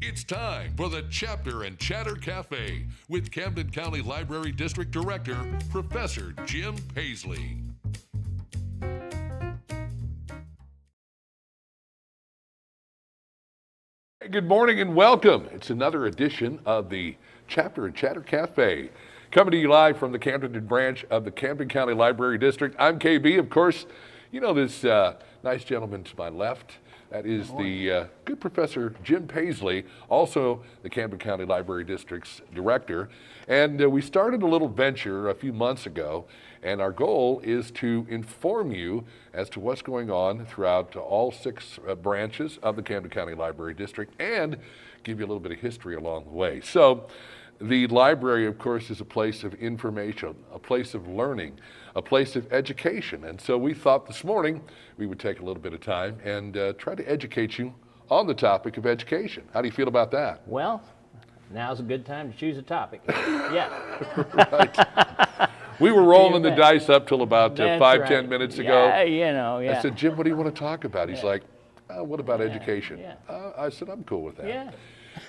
It's time for the Chapter and Chatter Cafe with Camden County Library District Director, Professor Jim Pasley. Good morning and welcome. It's another edition of the Chapter and Chatter Cafe, coming to you live from the Camdenton branch of the Camden County Library District. I'm KB, of course. You know this nice gentleman to my left. That is the good Professor Jim Pasley, also the Camden County Library District's director. And we started a little venture a few months ago, and our goal is to inform you as to what's going on throughout all six branches of the Camden County Library District and give you a little bit of history along the way. So the library, of course, is a place of information, a place of learning, a place of education. And so we thought this morning we would take a little bit of time and try to educate you on the topic of education. How do you feel about that? Well, now's a good time to choose a topic. Yeah. Right. We were rolling the dice up till about 5, right. 10 minutes ago. Yeah, you know, yeah. I said, Jim, what do you want to talk about? He's like, what about education? Yeah. I said, I'm cool with that. Yeah.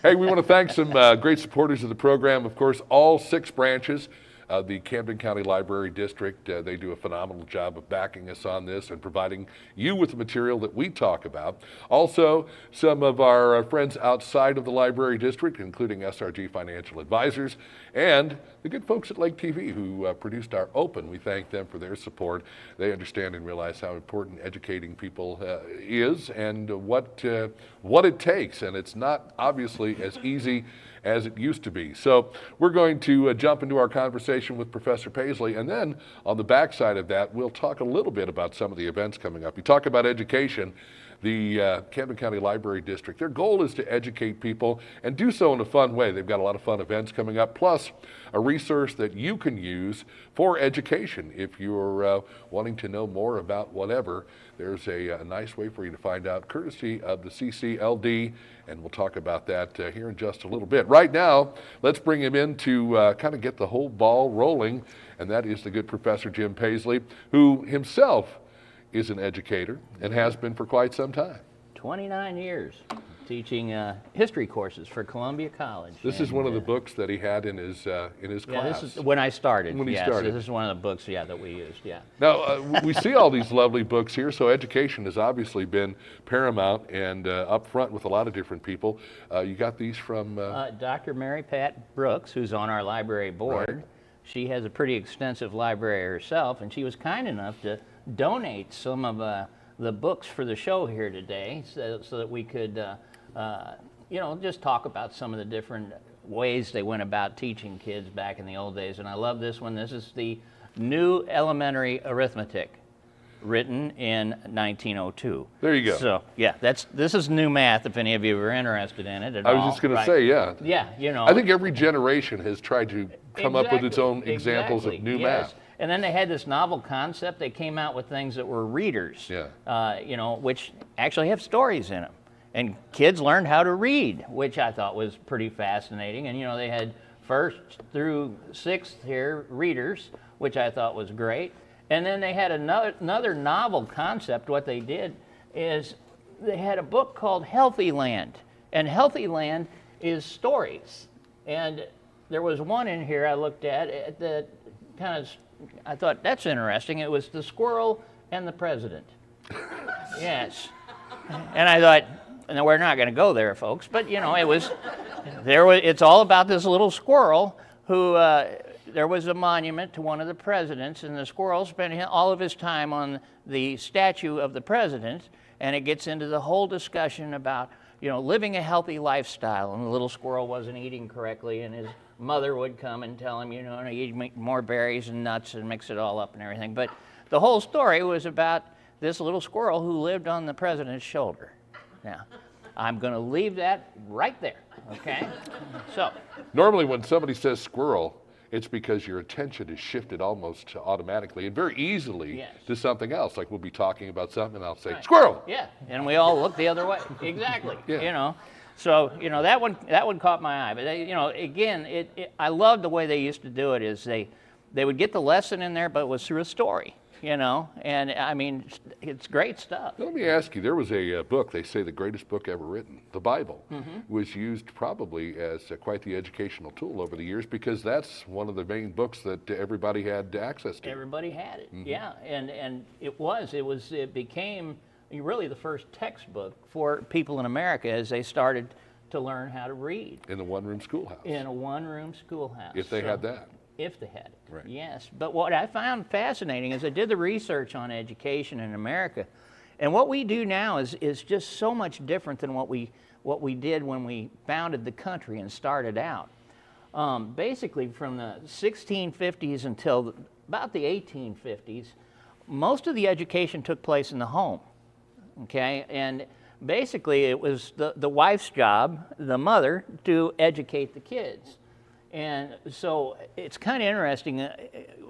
Hey, we want to thank some great supporters of the program. Of course, all six branches of the Camden County Library District. They do a phenomenal job of backing us on this and providing you with the material that we talk about. Also, some of our friends outside of the Library District, including SRG Financial Advisors, and the good folks at Lake TV who produced our Open. We thank them for their support. They understand and realize how important educating people is and what it takes. And it's not obviously as easy as it used to be. So we're going to jump into our conversation with Professor Pasley, and then on the backside of that, we'll talk a little bit about some of the events coming up. You talk about education. The Camden County Library District, their goal is to educate people and do so in a fun way. They've got a lot of fun events coming up, plus a resource that you can use for education. If you're wanting to know more about whatever, there's a nice way for you to find out, courtesy of the CCLD, and we'll talk about that here in just a little bit. Right now, let's bring him in to kind of get the whole ball rolling, and that is the good Professor Jim Pasley, who himself is an educator and has been for quite some time. 29 years teaching history courses for Columbia College. This is one of the books that he had in his class. Yeah, this is when I started. When he started. This is one of the books, that we used, yeah. Now, we see all these lovely books here, so education has obviously been paramount and up front with a lot of different people. You got these from? Dr. Mary Pat Brooks, who's on our library board. Right. She has a pretty extensive library herself, and she was kind enough to donate some of the books for the show here today so that we could, just talk about some of the different ways they went about teaching kids back in the old days. And I love this one. This is the New Elementary Arithmetic, written in 1902. There you go. So, yeah, this is new math, if any of you are interested in it at I all. was just going to say, yeah. Yeah, I think every generation has tried to come up with its own examples of new math. And then they had this novel concept. They came out with things that were readers, which actually have stories in them. And kids learned how to read, which I thought was pretty fascinating. And, they had 1st through 6th here readers, which I thought was great. And then they had another novel concept. What they did is they had a book called Healthy Land. And Healthy Land is stories. And there was one in here I looked at that kind of, I thought, that's interesting. It was The Squirrel and the President. Yes. And I thought, no, we're not going to go there, folks. But, it's all about this little squirrel who, there was a monument to one of the presidents, and the squirrel spent all of his time on the statue of the president, and it gets into the whole discussion about, living a healthy lifestyle, and the little squirrel wasn't eating correctly, and his mother would come and tell him, eat more berries and nuts and mix it all up and everything. But the whole story was about this little squirrel who lived on the president's shoulder. Now, I'm going to leave that right there, okay? So, normally when somebody says squirrel, it's because your attention is shifted almost automatically and very easily to something else. Like we'll be talking about something and I'll say, squirrel! Yeah, and we all look the other way. Exactly, So, that one caught my eye. But, again, I love the way they used to do it is they would get the lesson in there, but it was through a story. you know, and I mean, it's great stuff. Let me ask you, there was a book, they say the greatest book ever written, the Bible, was used probably as quite the educational tool over the years, because that's one of the main books that everybody had access to. Everybody had it, yeah, and it became really the first textbook for people in America as they started to learn how to read. In the one-room schoolhouse. In a one-room schoolhouse. If they had that. If they had it, right. Yes. But what I found fascinating is I did the research on education in America, and what we do now is just so much different than what we did when we founded the country and started out. Basically, from the 1650s until about the 1850s, most of the education took place in the home. Okay, and basically it was the wife's job, the mother, to educate the kids. And so it's kind of interesting.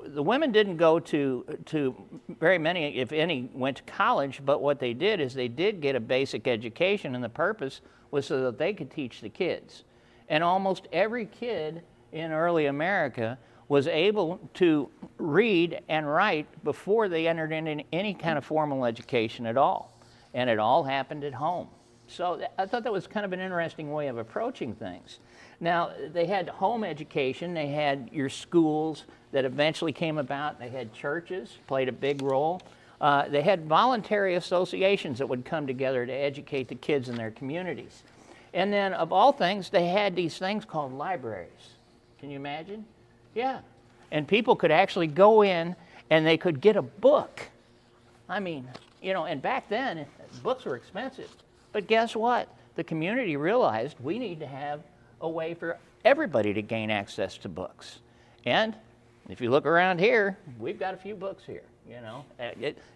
The women didn't go to very many, if any, went to college, but what they did is they did get a basic education, and the purpose was so that they could teach the kids. And almost every kid in early America was able to read and write before they entered into any kind of formal education at all. And it all happened at home. So I thought that was kind of an interesting way of approaching things. Now, they had home education, they had your schools that eventually came about, they had churches, played a big role. They had voluntary associations that would come together to educate the kids in their communities. And then, of all things, they had these things called libraries. Can you imagine? Yeah. And people could actually go in and they could get a book. I mean, you know, and back then, books were expensive. But guess what? The community realized we need to have a way for everybody to gain access to books. And if you look around here, we've got a few books here, you know.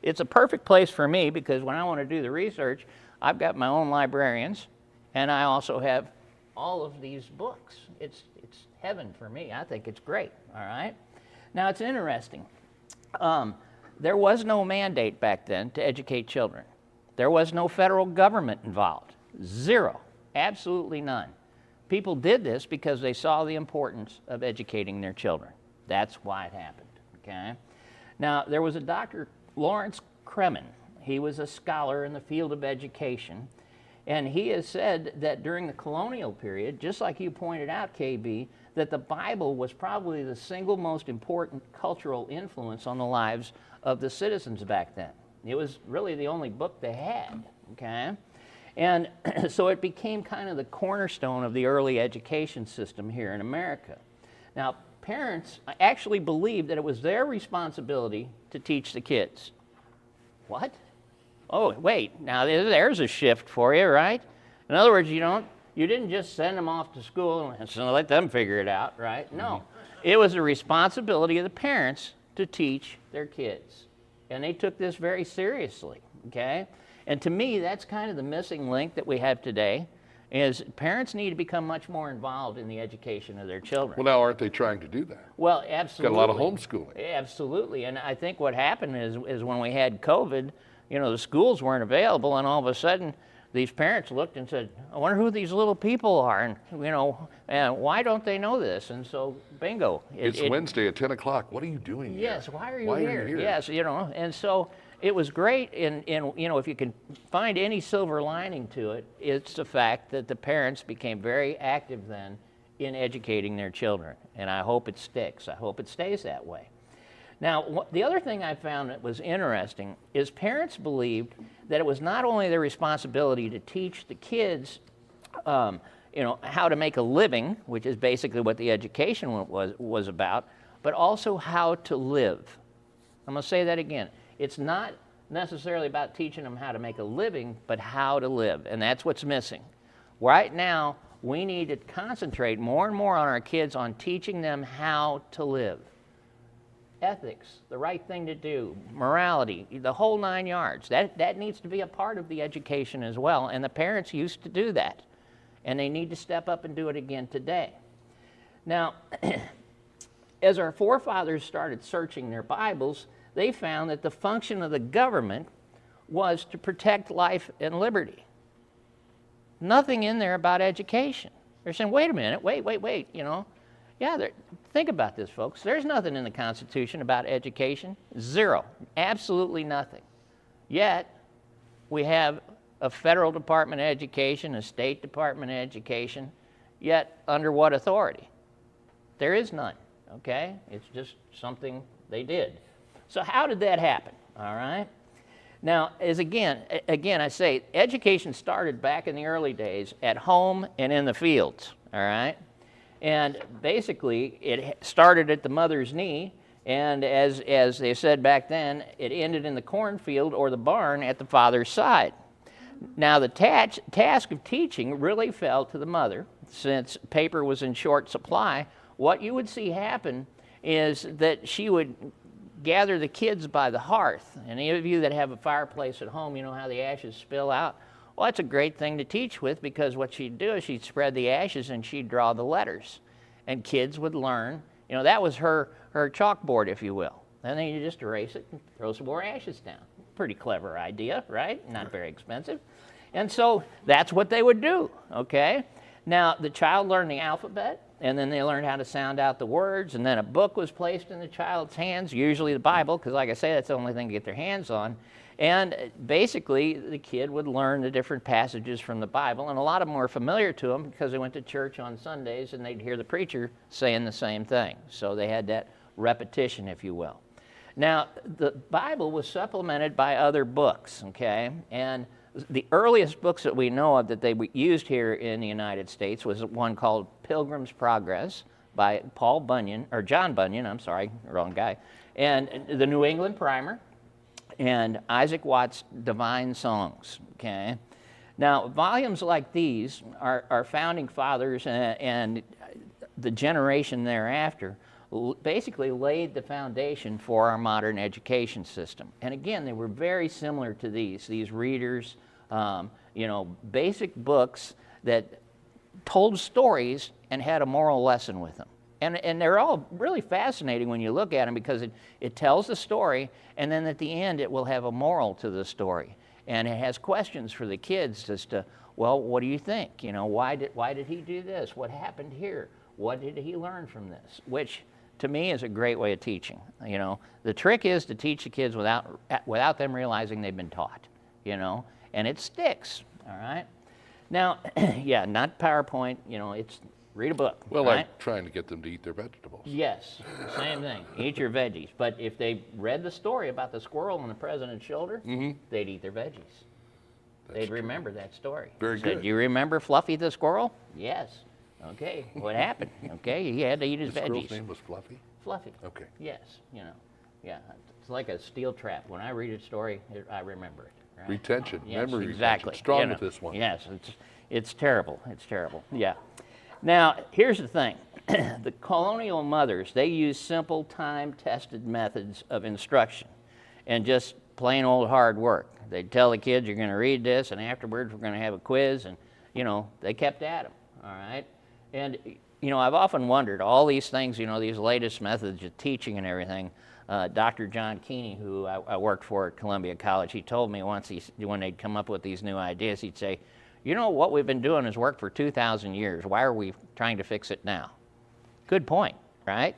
It's a perfect place for me because when I want to do the research, I've got my own librarians, and I also have all of these books. It's heaven for me. I think it's great, all right? Now, it's interesting. There was no mandate back then to educate children. There was no federal government involved. Zero. Absolutely none. People did this because they saw the importance of educating their children. That's why it happened, okay? Now, there was a Dr. Lawrence Kremen. He was a scholar in the field of education, and he has said that during the colonial period, just like you pointed out, KB, that the Bible was probably the single most important cultural influence on the lives of the citizens back then. It was really the only book they had, okay? And so it became kind of the cornerstone of the early education system here in America. Now, parents actually believed that it was their responsibility to teach the kids. What? Oh, wait, now there's a shift for you, right? In other words, you didn't just send them off to school and so let them figure it out, right? No. It was the responsibility of the parents to teach their kids. And they took this very seriously, okay? And to me, that's kind of the missing link that we have today, is parents need to become much more involved in the education of their children. Well, now aren't they trying to do that? Well, absolutely. Got a lot of homeschooling. Absolutely. And I think what happened is when we had COVID, you know, the schools weren't available, and all of a sudden, these parents looked and said, I wonder who these little people are, and, you know, and why don't they know this? And so, bingo. It's Wednesday at 10 o'clock. What are you doing here? Yes, why are you here? Yes, you know, and so it was great, and you know, if you can find any silver lining to it, it's the fact that the parents became very active then in educating their children, and I hope it sticks. I hope it stays that way. Now, the other thing I found that was interesting is parents believed that it was not only their responsibility to teach the kids, you know, how to make a living, which is basically what the education was about, but also how to live. I'm going to say that again. It's not necessarily about teaching them how to make a living, but how to live, and that's what's missing. Right now, we need to concentrate more and more on our kids on teaching them how to live. Ethics, the right thing to do, morality, the whole 9 yards. That needs to be a part of the education as well, and the parents used to do that, and they need to step up and do it again today. Now, as our forefathers started searching their Bibles, they found that the function of the government was to protect life and liberty. Nothing in there about education. They're saying, wait a minute, wait, you know. Yeah, think about this, folks. There's nothing in the Constitution about education. Zero. Absolutely nothing. Yet, we have a federal Department of Education, a state Department of Education, yet under what authority? There is none, okay? It's just something they did. So how did that happen, all right? Now, again, I say, education started back in the early days at home and in the fields, all right? And basically, it started at the mother's knee, and as they said back then, it ended in the cornfield or the barn at the father's side. Now, the task of teaching really fell to the mother. Since paper was in short supply, what you would see happen is that she would gather the kids by the hearth. And any of you that have a fireplace at home, you know how the ashes spill out? Well, that's a great thing to teach with, because what she'd do is she'd spread the ashes and she'd draw the letters. And kids would learn, you know, that was her chalkboard, if you will. And then you just erase it and throw some more ashes down. Pretty clever idea, right? Not very expensive. And so that's what they would do, okay? Now, the child learned the alphabet, and then they learned how to sound out the words, and then a book was placed in the child's hands, usually the Bible, because like I say, that's the only thing to get their hands on. And basically, the kid would learn the different passages from the Bible, and a lot of them were familiar to them because they went to church on Sundays and they'd hear the preacher saying the same thing. So they had that repetition, if you will. Now, the Bible was supplemented by other books, okay? And the earliest books that we know of that they used here in the United States was one called Pilgrim's Progress by John Bunyan, I'm sorry, wrong guy, and the New England Primer, and Isaac Watts' Divine Songs, okay? Now, volumes like these, our founding fathers and the generation thereafter basically laid the foundation for our modern education system. And again, they were very similar to these readers, you know, basic books that told stories and had a moral lesson with them. And they're all really fascinating when you look at them, because it tells the story, and then at the end it will have a moral to the story. And it has questions for the kids as to, well, what do you think? You know, why did he do this? What happened here? What did he learn from this? Which, to me, is a great way of teaching. You know, the trick is to teach the kids without them realizing they've been taught, you know, and it sticks, all right? Now, yeah, not PowerPoint, you know, it's read a book. Well, right? like trying to get them to eat their vegetables. Yes, same thing. Eat your veggies. But if they read the story about the squirrel on the president's shoulder, they'd eat their veggies. They'd remember that story. Very good. Do you remember Fluffy the squirrel? Yes. Okay. What happened? Okay, he had to eat his The veggies. squirrel's name was Fluffy? Fluffy. Okay. Yes. You know. Yeah. It's like a steel trap. When I read a story, I remember it. Right? Retention, Yes, memory exactly. retention. Strong You know, with this one. Yes, it's terrible. It's terrible. Yeah. Now, here's the thing. The colonial mothers, they used simple, time-tested methods of instruction and just plain old hard work. They'd tell the kids, you're going to read this, and afterwards we're going to have a quiz, and, you know, they kept at them, all right? And, you know, I've often wondered, all these things, you know, these latest methods of teaching and everything, Dr. John Keeney, who I worked for at Columbia College, he told me once, when they'd come up with these new ideas, he'd say, you know, what we've been doing has worked for 2,000 years. Why are we trying to fix it now? Good point, right?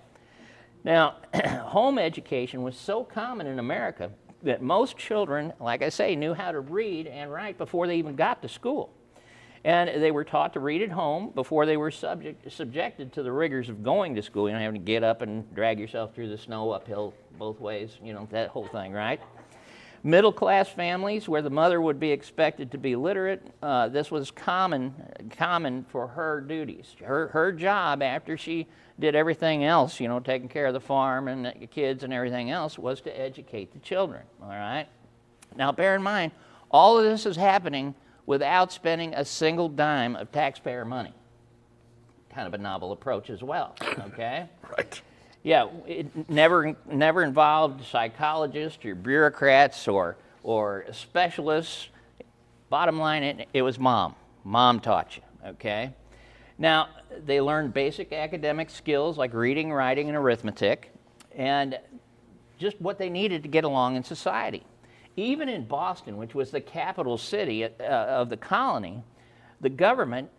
Now, home education was so common in America that most children, like I say, knew how to read and write before they even got to school. And they were taught to read at home before they were subjected to the rigors of going to school. You know, having to get up and drag yourself through the snow uphill both ways, you know, that whole thing, right? Middle-class families where the mother would be expected to be literate, this was common for her duties. Her job, after she did everything else, you know, taking care of the farm and the kids and everything else, was to educate the children, all right? Now, bear in mind, all of this is happening without spending a single dime of taxpayer money. Kind of a novel approach as well, okay? Right. Yeah, it never involved psychologists or bureaucrats or specialists. Bottom line, it was mom. Mom taught you, okay? Now, they learned basic academic skills like reading, writing, and arithmetic, and just what they needed to get along in society. Even in Boston, which was the capital city of the colony,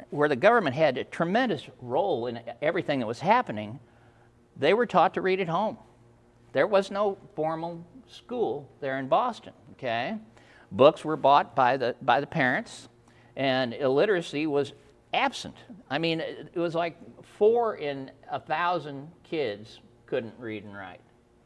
where the government had a tremendous role in everything that was happening, they were taught to read at home. There was no formal school there in Boston, okay? Books were bought by the parents, and illiteracy was absent. I mean, it was like 4 in 1,000 kids couldn't read and write.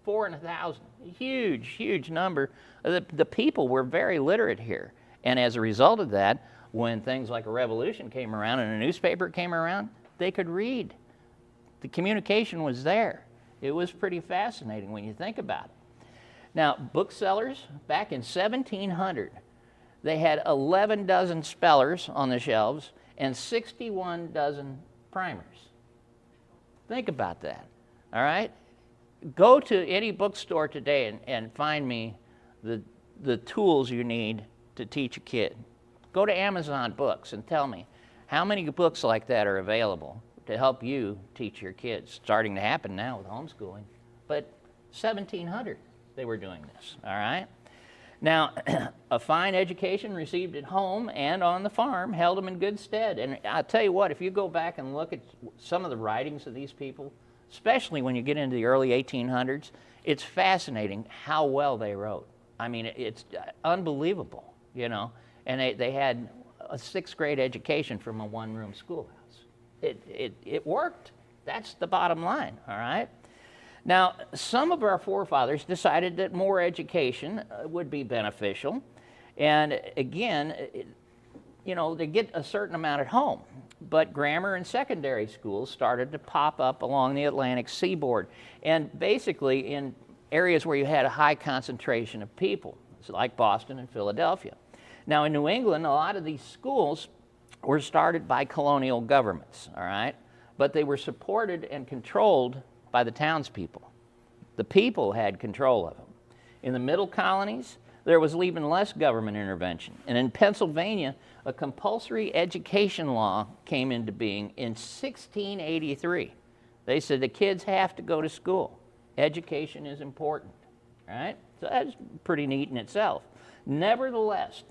4 in 1,000. Huge, huge number. The people were very literate here. And as a result of that, when things like a revolution came around and a newspaper came around, they could read. The communication was there. It was pretty fascinating when you think about it. Now, booksellers, back in 1700, they had 11 dozen spellers on the shelves and 61 dozen primers. Think about that, all right? Go to any bookstore today and find me the tools you need to teach a kid. Go to Amazon Books and tell me how many books like that are available to help you teach your kids. Starting to happen now with homeschooling, but 1700 they were doing this, all right? Now, a fine education received at home and on the farm held them in good stead. And I'll tell you what, if you go back and look at some of the writings of these people, especially when you get into the early 1800s, it's fascinating how well they wrote. I mean, it's unbelievable, you know. And they had a 6th grade education from a one-room schoolhouse. It worked. That's the bottom line, all right? Now, some of our forefathers decided that more education would be beneficial. And again, you know, they get a certain amount at home. But grammar and secondary schools started to pop up along the Atlantic seaboard. And basically in areas where you had a high concentration of people, like Boston and Philadelphia. Now, in New England, a lot of these schools were started by colonial governments, all right? But they were supported and controlled by the townspeople. The people had control of them. In the middle colonies, there was even less government intervention. And in Pennsylvania, a compulsory education law came into being in 1683. They said the kids have to go to school. Education is important, right? So that's pretty neat in itself. Nevertheless,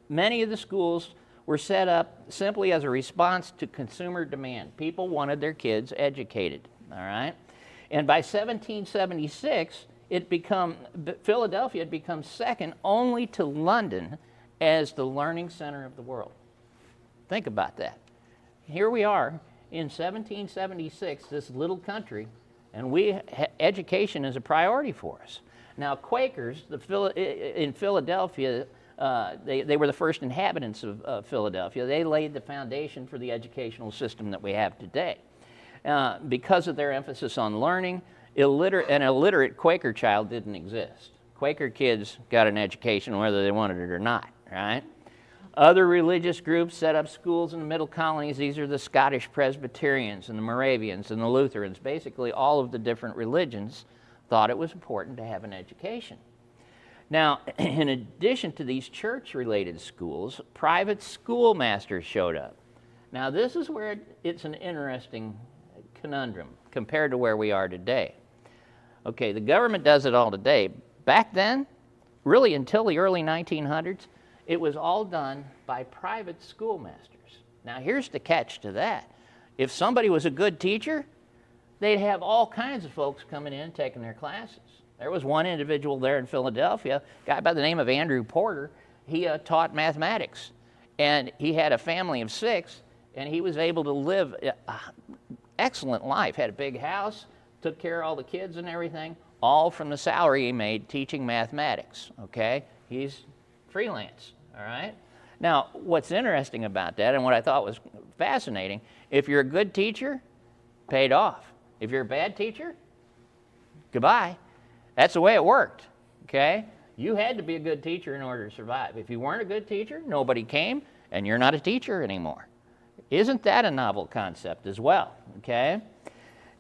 many of the schools were set up simply as a response to consumer demand. People wanted their kids educated, all right? And by 1776, Philadelphia had become second only to London as the learning center of the world. Think about that. Here we are in 1776, this little country, and education is a priority for us. Now, Quakers in Philadelphia, they were the first inhabitants of Philadelphia. They laid the foundation for the educational system that we have today. Because of their emphasis on learning, an illiterate Quaker child didn't exist. Quaker kids got an education whether they wanted it or not, right? Other religious groups set up schools in the middle colonies. These are the Scottish Presbyterians and the Moravians and the Lutherans. Basically, all of the different religions thought it was important to have an education. Now, in addition to these church-related schools, private schoolmasters showed up. Now, this is where it's an interesting conundrum compared to where we are today. Okay, the government does it all today. Back then, really until the early 1900s, it was all done by private schoolmasters. Now, here's the catch to that. If somebody was a good teacher, they'd have all kinds of folks coming in and taking their classes. There was one individual there in Philadelphia, a guy by the name of Andrew Porter. He taught mathematics, and he had a family of 6, and he was able to live an excellent life. Had a big house, took care of all the kids and everything, all from the salary he made teaching mathematics, okay? He's freelance, all right? Now, what's interesting about that, and what I thought was fascinating, if you're a good teacher, paid off. If you're a bad teacher, goodbye. That's the way it worked, okay? You had to be a good teacher in order to survive. If you weren't a good teacher, nobody came, and you're not a teacher anymore. Isn't that a novel concept as well, okay?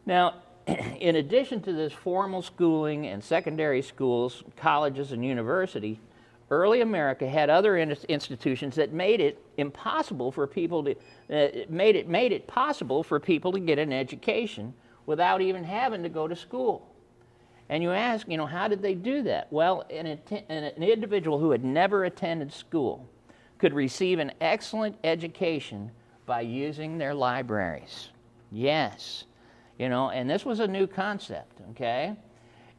Now, in addition to this formal schooling and secondary schools, colleges and universities, early America had other institutions that made it impossible for people to made it possible for people to get an education without even having to go to school. And you ask, you know, how did they do that? Well, an individual who had never attended school could receive an excellent education by using their libraries. Yes. And this was a new concept, okay?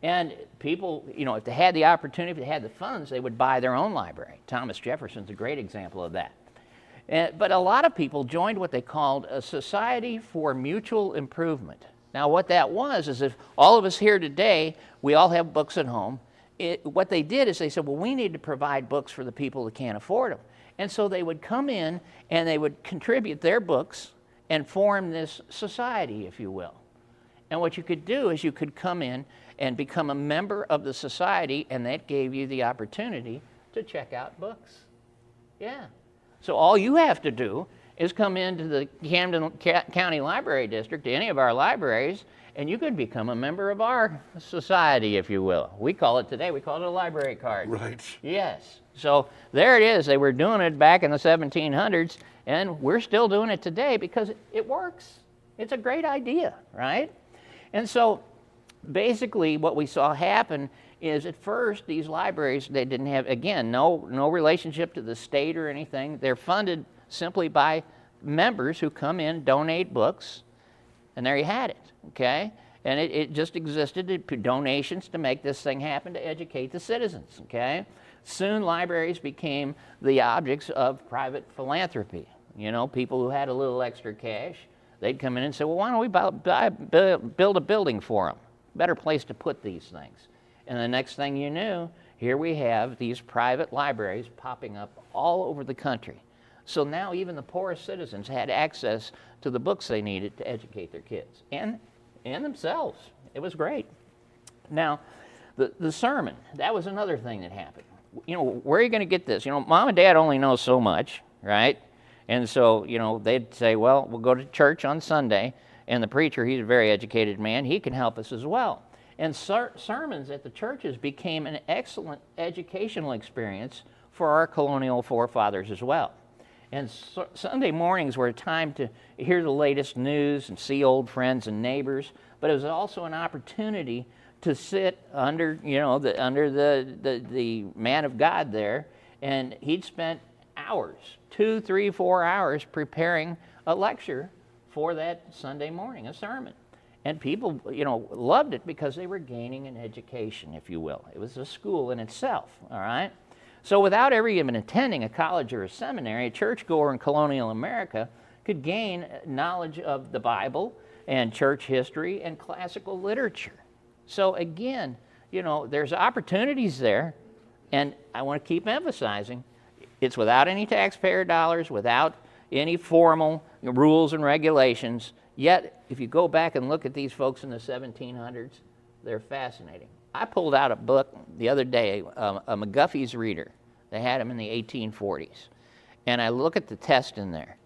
And people, if they had the opportunity, if they had the funds, they would buy their own library. Thomas Jefferson's a great example of that. But a lot of people joined what they called a Society for Mutual Improvement. Now, what that was is if all of us here today, we all have books at home, what they did is they said, well, we need to provide books for the people that can't afford them. And so they would come in and they would contribute their books and form this society, if you will. And what you could do is you could come in and become a member of the society, and that gave you the opportunity to check out books. Yeah. So all you have to do is come into the Camden County Library District, any of our libraries, and you could become a member of our society, if you will. We call it a library card. Right. Yes. So there it is. They were doing it back in the 1700s, and we're still doing it today because it works. It's a great idea, right? And so basically what we saw happen is at first these libraries, they didn't have, again, no relationship to the state or anything. They're funded simply by members who come in, donate books, and there you had it, okay? And it just existed, donations to make this thing happen, to educate the citizens, okay? Soon libraries became the objects of private philanthropy. People who had a little extra cash, they'd come in and say, well, why don't we build a building for them? Better place to put these things. And the next thing you knew, here we have these private libraries popping up all over the country. So now even the poorest citizens had access to the books they needed to educate their kids and themselves. It was great. Now, the sermon, that was another thing that happened. Where are you going to get this? Mom and Dad only know so much, right? And so, they'd say, well, we'll go to church on Sunday, and the preacher, he's a very educated man, he can help us as well. And sermons at the churches became an excellent educational experience for our colonial forefathers as well. And Sunday mornings were a time to hear the latest news and see old friends and neighbors, but it was also an opportunity to sit under, the man of God there, and he'd spent hours, 2, 3, 4 hours preparing a lecture for that Sunday morning, a sermon. And people, loved it because they were gaining an education, if you will. It was a school in itself, all right? So without ever even attending a college or a seminary, a churchgoer in colonial America could gain knowledge of the Bible and church history and classical literature. So again, there's opportunities there, and I want to keep emphasizing, it's without any taxpayer dollars, without any formal rules and regulations. Yet, if you go back and look at these folks in the 1700s, they're fascinating. I pulled out a book the other day, a McGuffey's Reader. They had them in the 1840s. And I look at the test in there.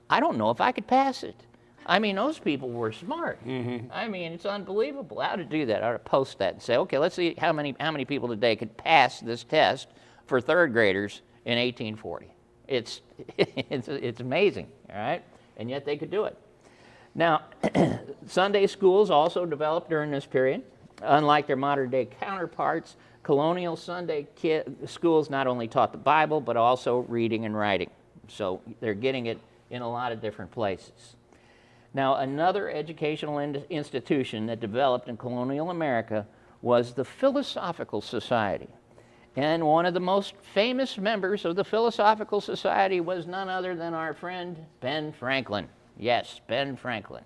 I don't know if I could pass it. I mean, those people were smart. Mm-hmm. I mean, it's unbelievable. I ought to do that. I ought to post that and say, okay, let's see how many people today could pass this test for third graders in 1840. It's amazing, all right? And yet they could do it. Now, Sunday schools also developed during this period. Unlike their modern-day counterparts, colonial Sunday schools not only taught the Bible, but also reading and writing. So they're getting it in a lot of different places. Now, another educational institution that developed in colonial America was the Philosophical Society. And one of the most famous members of the Philosophical Society was none other than our friend Ben Franklin. Yes, Ben Franklin.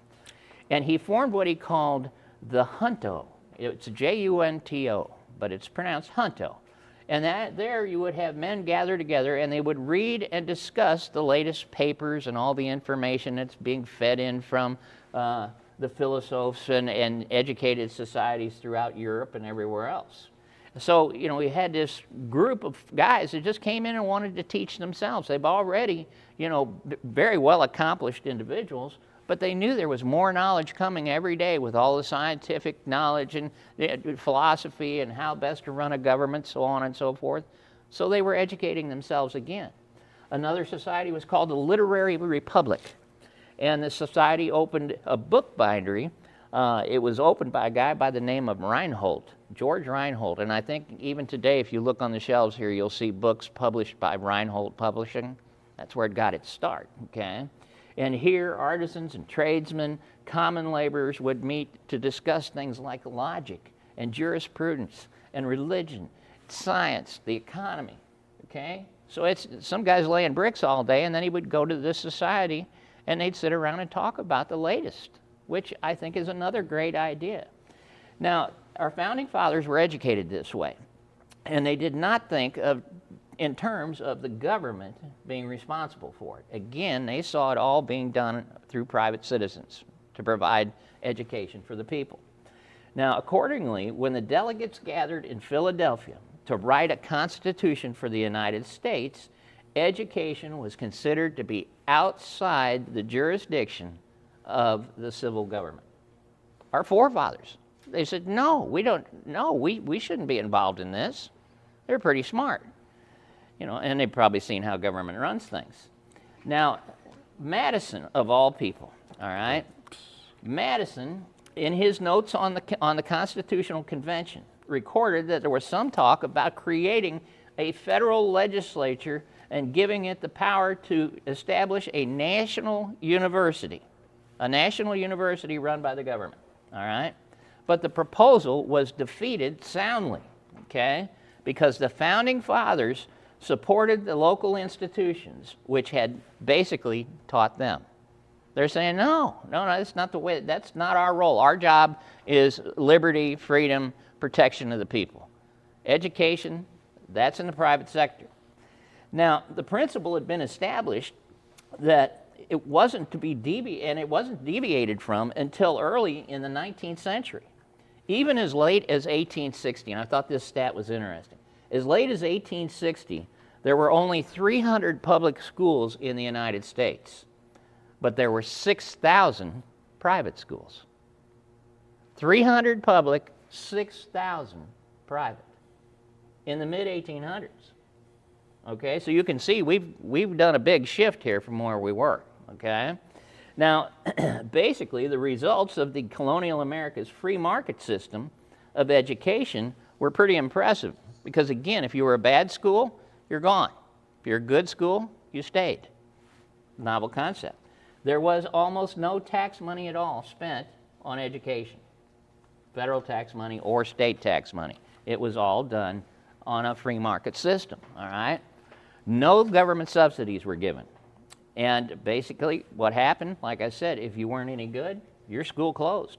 And he formed what he called the Junto. It's Junto, but it's pronounced Junto. And there you would have men gather together, and they would read and discuss the latest papers and all the information that's being fed in from the philosophes and educated societies throughout Europe and everywhere else. So, we had this group of guys that just came in and wanted to teach themselves. They've already, very well accomplished individuals, but they knew there was more knowledge coming every day with all the scientific knowledge and philosophy and how best to run a government, so on and so forth. So they were educating themselves again. Another society was called the Literary Republic, and the society opened a book bindery. It was opened by a guy by the name of Reinhold, George Reinhold, and I think even today, if you look on the shelves here, you'll see books published by Reinhold Publishing. That's where it got its start, okay? And here, artisans and tradesmen, common laborers would meet to discuss things like logic and jurisprudence and religion, science, the economy, okay? So it's some guys laying bricks all day, and then he would go to this society, and they'd sit around and talk about the latest, which I think is another great idea. Now, our founding fathers were educated this way, and they did not think of in terms of the government being responsible for it. Again, they saw it all being done through private citizens to provide education for the people. Now, accordingly, when the delegates gathered in Philadelphia to write a constitution for the United States, education was considered to be outside the jurisdiction of the civil government. Our forefathers, they said, no, we shouldn't be involved in this. They're pretty smart. And they've probably seen how government runs things. Now, Madison, of all people, all right? Madison, in his notes on the Constitutional Convention, recorded that there was some talk about creating a federal legislature and giving it the power to establish a national university run by the government, all right? But the proposal was defeated soundly, okay? Because the founding fathers supported the local institutions, which had basically taught them. They're saying, no, that's not the way, that's not our role. Our job is liberty, freedom, protection of the people. Education, that's in the private sector. Now, the principle had been established that it wasn't to be deviated from until early in the 19th century. Even as late as 1860, and I thought this stat was interesting. As late as 1860, there were only 300 public schools in the United States, but there were 6,000 private schools. 300 public, 6,000 private in the mid-1800s. Okay, so you can see we've done a big shift here from where we were, okay? Now, basically, the results of the colonial America's free market system of education were pretty impressive. Because again, if you were a bad school, you're gone. If you're a good school, you stayed. Novel concept. There was almost no tax money at all spent on education. Federal tax money or state tax money. It was all done on a free market system, all right? No government subsidies were given. And basically what happened, like I said, if you weren't any good, your school closed.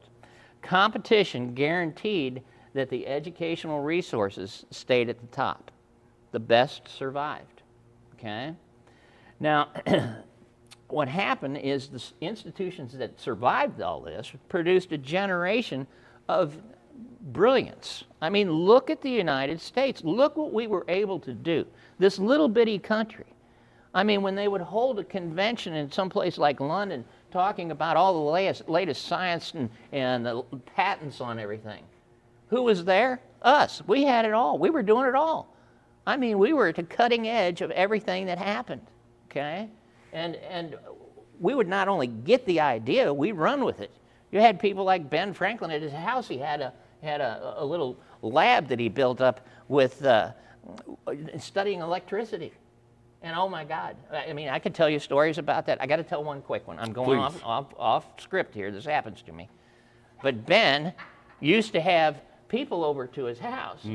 Competition guaranteed that the educational resources stayed at the top. The best survived, okay? Now, what happened is the institutions that survived all this produced a generation of brilliance. I mean, look at the United States. Look what we were able to do. This little bitty country. I mean, when they would hold a convention in some place like London talking about all the latest science and the patents on everything, who was there? Us. We had it all. We were doing it all. I mean, we were at the cutting edge of everything that happened, okay? And we would not only get the idea, we'd run with it. You had people like Ben Franklin at his house. He had a little lab that he built up with studying electricity. And oh my God, I mean, I could tell you stories about that. I got to tell one quick one. I'm going off script here. This happens to me. But Ben used to have people over to his house,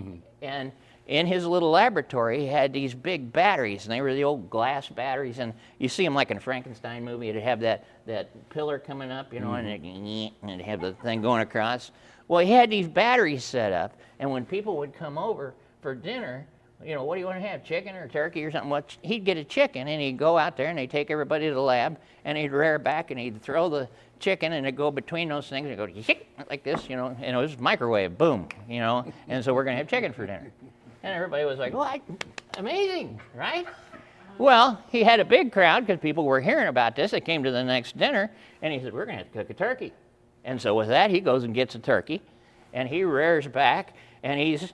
and in his little laboratory, he had these big batteries, and they were the old glass batteries, and you see them like in a Frankenstein movie. It'd have that pillar coming up, and it'd have the thing going across. Well, he had these batteries set up, and when people would come over for dinner, what do you want to have, chicken or turkey or something? Well, he'd get a chicken, and he'd go out there, and they'd take everybody to the lab, and he'd rear back, and he'd throw the chicken, and it'd go between those things, and it'd go like this, and it was microwave, boom, and so we're going to have chicken for dinner. And everybody was like, what? Amazing, right? Well, he had a big crowd because people were hearing about this. They came to the next dinner, and he said, we're going to have to cook a turkey. And so with that, he goes and gets a turkey, and he rears back, and he's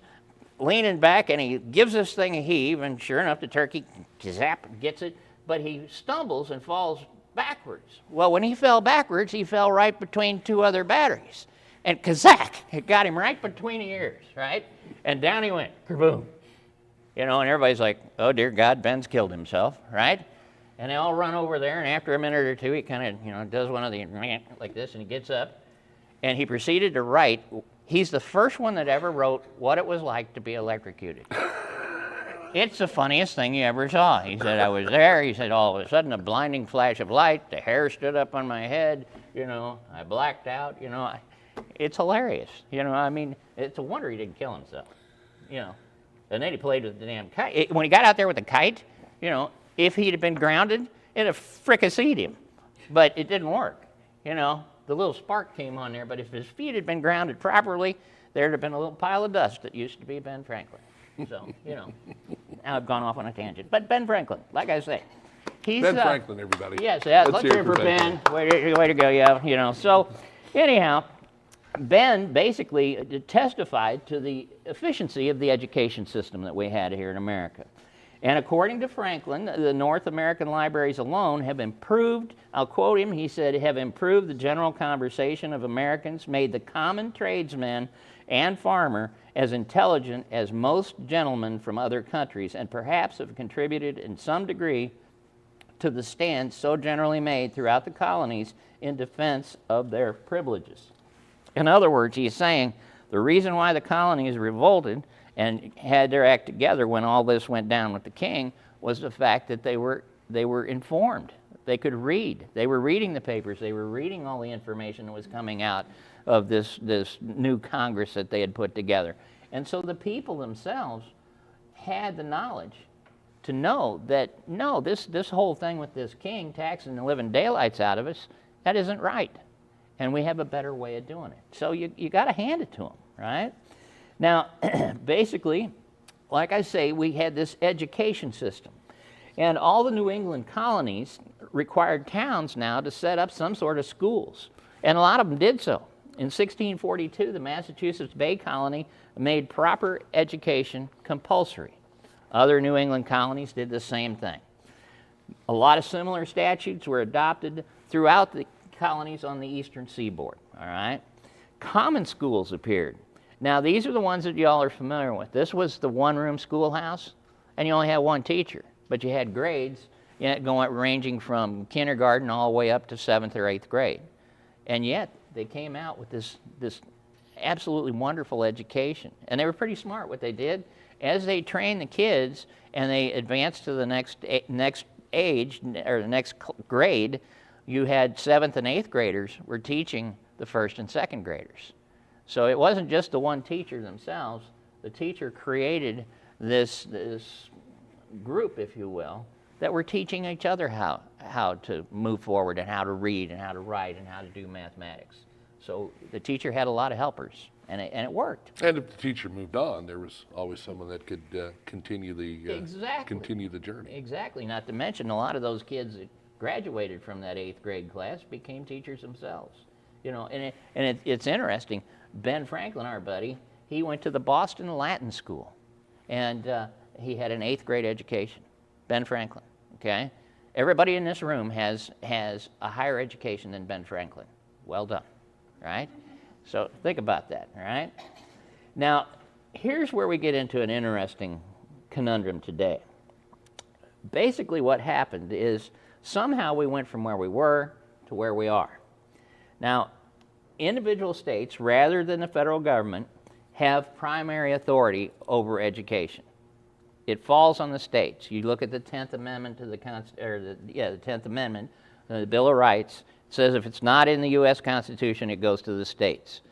leaning back, and he gives this thing a heave, and sure enough, the turkey, zap, gets it, but he stumbles and falls backwards. Well, when he fell backwards, he fell right between two other batteries. And kazak, it got him right between the ears, right? And down he went, kerboom. And everybody's like, oh, dear God, Ben's killed himself, right? And they all run over there, and after a minute or two, he kind of, does one of the like this, and he gets up, and he proceeded to write. He's the first one that ever wrote what it was like to be electrocuted. It's the funniest thing you ever saw. He said, I was there. He said, all of a sudden, a blinding flash of light, the hair stood up on my head, I blacked out, It's hilarious. It's a wonder he didn't kill himself, And then he played with the damn kite. When he got out there with the kite, if he'd have been grounded, it'd have fricasseed him. But it didn't work, The little spark came on there, but if his feet had been grounded properly, there'd have been a little pile of dust that used to be Ben Franklin. So, now I've gone off on a tangent. But Ben Franklin, like I say, he's... Ben Franklin, everybody. Yes, let's hear it for Ben. Way to go, yeah, So, anyhow, Ben basically testified to the efficiency of the education system that we had here in America. And according to Franklin, the North American libraries alone have improved, I'll quote him, he said, have improved the general conversation of Americans, made the common tradesman and farmer as intelligent as most gentlemen from other countries, and perhaps have contributed in some degree to the stand so generally made throughout the colonies in defense of their privileges. In other words, he's saying the reason why the colonies revolted and had their act together when all this went down with the king was the fact that they were informed. They could read. They were reading the papers. They were reading all the information that was coming out of this new Congress that they had put together. And so the people themselves had the knowledge to know that, no, this whole thing with this king taxing the living daylights out of us, that isn't right. And we have a better way of doing it. So you got to hand it to them, right? Now, basically, like I say, we had this education system. And all the New England colonies required towns now to set up some sort of schools. And a lot of them did so. In 1642, the Massachusetts Bay Colony made proper education compulsory. Other New England colonies did the same thing. A lot of similar statutes were adopted throughout the colonies on the eastern seaboard, all right? Common schools appeared. Now, these are the ones that y'all are familiar with. This was the one-room schoolhouse, and you only had one teacher, but you had grades ranging from kindergarten all the way up to 7th or 8th grade. And yet, they came out with this absolutely wonderful education. And they were pretty smart what they did. As they trained the kids and they advanced to the next age, or the next grade, you had 7th and 8th graders were teaching the 1st and 2nd graders. So it wasn't just the one teacher themselves. The teacher created this group, if you will, that were teaching each other how to move forward and how to read and how to write and how to do mathematics. So the teacher had a lot of helpers, and it worked. And if the teacher moved on, there was always someone that could continue the journey. Exactly. Not to mention a lot of those kids that graduated from that 8th grade class became teachers themselves. It's interesting. Ben Franklin, our buddy, he went to the Boston Latin School, and he had an 8th grade education. Ben Franklin, okay? Everybody in this room has a higher education than Ben Franklin. Well done, right? So think about that, all right? Now, here's where we get into an interesting conundrum today. Basically what happened is somehow we went from where we were to where we are. Now, individual states, rather than the federal government, have primary authority over education. It falls on the states. You look at the 10th Amendment to the 10th Amendment, the Bill of Rights. It says if it's not in the U.S. Constitution, it goes to the states.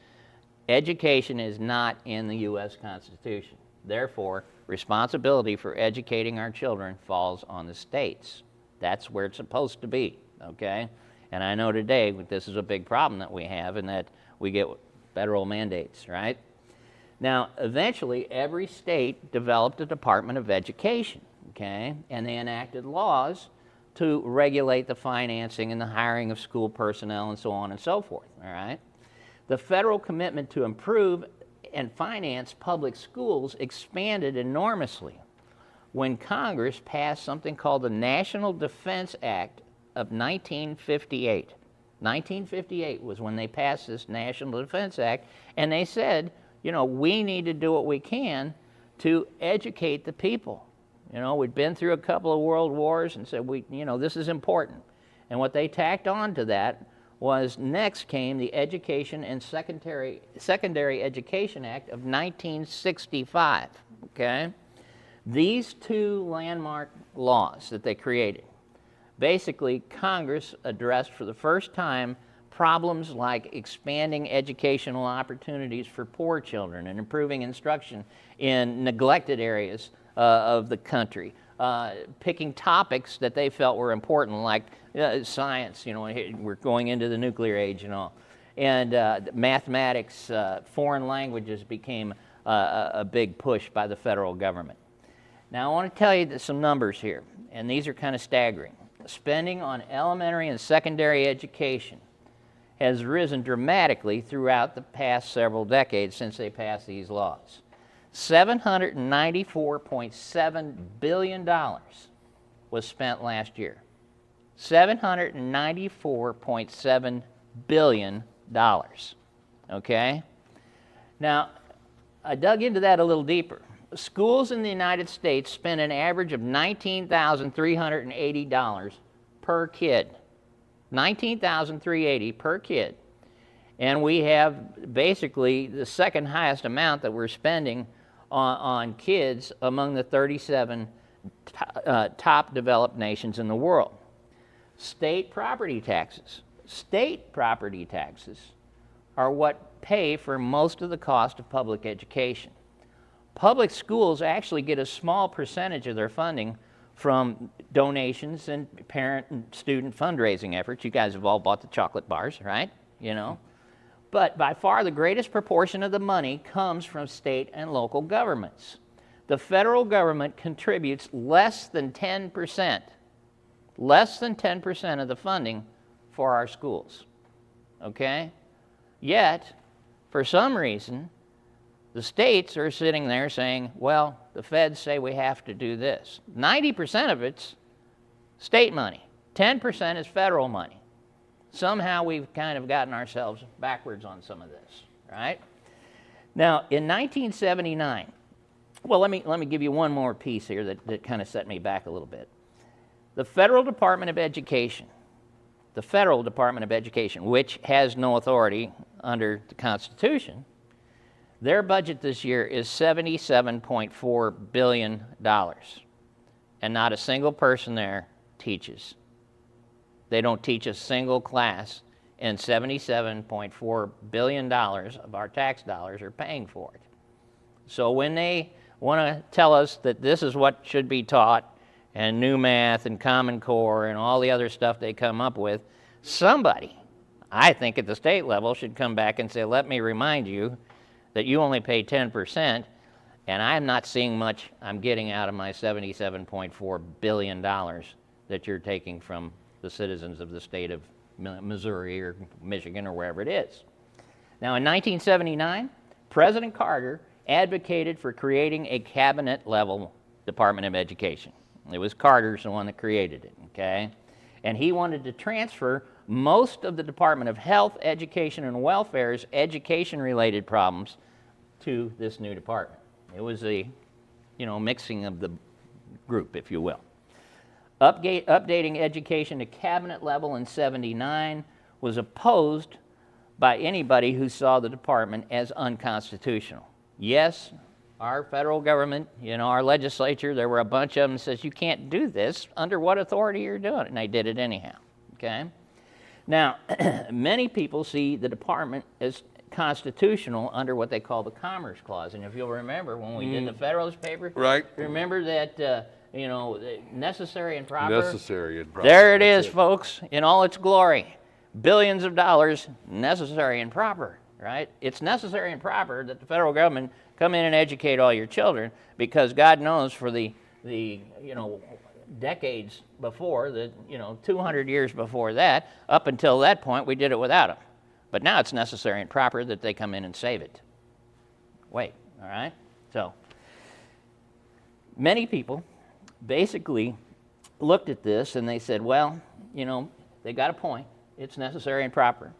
Education is not in the U.S. Constitution. Therefore, responsibility for educating our children falls on the states. That's where it's supposed to be, okay? And I know today this is a big problem that we have, in that we get federal mandates, right? Now, eventually, every state developed a Department of Education, okay? And they enacted laws to regulate the financing and the hiring of school personnel and so on and so forth, all right? The federal commitment to improve and finance public schools expanded enormously when Congress passed something called the National Defense Act of 1958. 1958 was when they passed this National Defense Act, and they said, we need to do what we can to educate the people. You know, we'd been through a couple of world wars and said, this is important. And what they tacked on to that was next came the Education and Secondary Education Act of 1965, okay? These two landmark laws that they created, basically Congress addressed for the first time problems like expanding educational opportunities for poor children and improving instruction in neglected areas of the country, picking topics that they felt were important, like science, we're going into the nuclear age and all, and mathematics, foreign languages became a big push by the federal government. Now I want to tell you some numbers here, and these are kind of staggering. Spending on elementary and secondary education has risen dramatically throughout the past several decades since they passed these laws. $794.7 billion was spent last year. $794.7 billion. Okay? Now, I dug into that a little deeper. Schools in the United States spend an average of $19,380 per kid. $19,380 per kid. And we have basically the second highest amount that we're spending on kids among the 37 top developed nations in the world. State property taxes. State property taxes are what pay for most of the cost of public education. Public schools actually get a small percentage of their funding from donations and parent and student fundraising efforts. You guys have all bought the chocolate bars, right? But by far the greatest proportion of the money comes from state and local governments. The federal government contributes less than 10% of the funding for our schools, okay? Yet, for some reason, the states are sitting there saying, well, the feds say we have to do this. 90% of it's state money. 10% is federal money. Somehow we've kind of gotten ourselves backwards on some of this, right? Now, in 1979, well, let me give you one more piece here that kind of set me back a little bit. The Federal Department of Education, which has no authority under the Constitution, their budget this year is $77.4 billion, and not a single person there teaches. They don't teach a single class, and $77.4 billion of our tax dollars are paying for it. So when they want to tell us that this is what should be taught, and new math and Common Core and all the other stuff they come up with, somebody, I think at the state level, should come back and say, let me remind you that you only pay 10%, and I'm not seeing much I'm getting out of my $77.4 billion that you're taking from the citizens of the state of Missouri or Michigan or wherever it is. Now, in 1979, President Carter advocated for creating a cabinet-level Department of Education. It was Carter's the one that created it, okay? And he wanted to transfer most of the Department of Health, Education, and Welfare's education-related problems to this new department. It was a, mixing of the group, if you will. Updating education to cabinet level in '79 was opposed by anybody who saw the department as unconstitutional. Yes, our federal government, our legislature, there were a bunch of them that says you can't do this. Under what authority you're doing it? And they did it anyhow, okay? Now, many people see the department as constitutional under what they call the Commerce Clause. And if you'll remember, when we did the Federalist Papers, right? Remember that, necessary and proper? Necessary and proper. There it is, folks, in all its glory. Billions of dollars, necessary and proper, right? It's necessary and proper that the federal government come in and educate all your children, because God knows for the decades before, 200 years before that, up until that point, we did it without them. But now it's necessary and proper that they come in and save it. Wait, all right? So, many people basically looked at this and they said, well, they got a point. It's necessary and proper.